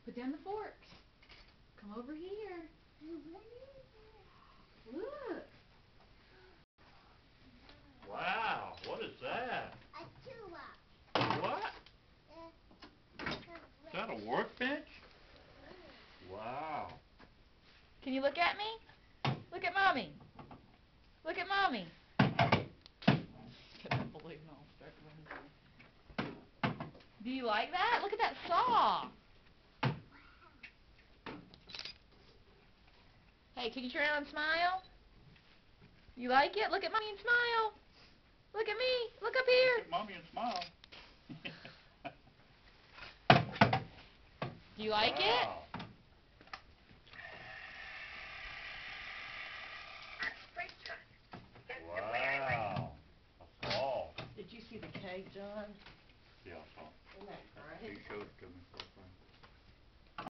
Put down the forks. Come over here. Look. Wow, what is that? A tulip. What? Is that a workbench? Wow. Can you look at me? Look at Mommy. Look at Mommy. Do you like that? Look at that saw. Hey, can you turn around and smile? You like it? Look at Mommy and smile. Look at me. Look up here. Look at Mommy and smile. Do you like it? Wow. A saw. Did you see the cake, John? Yeah, I saw. Isn't that great? He showed it to me.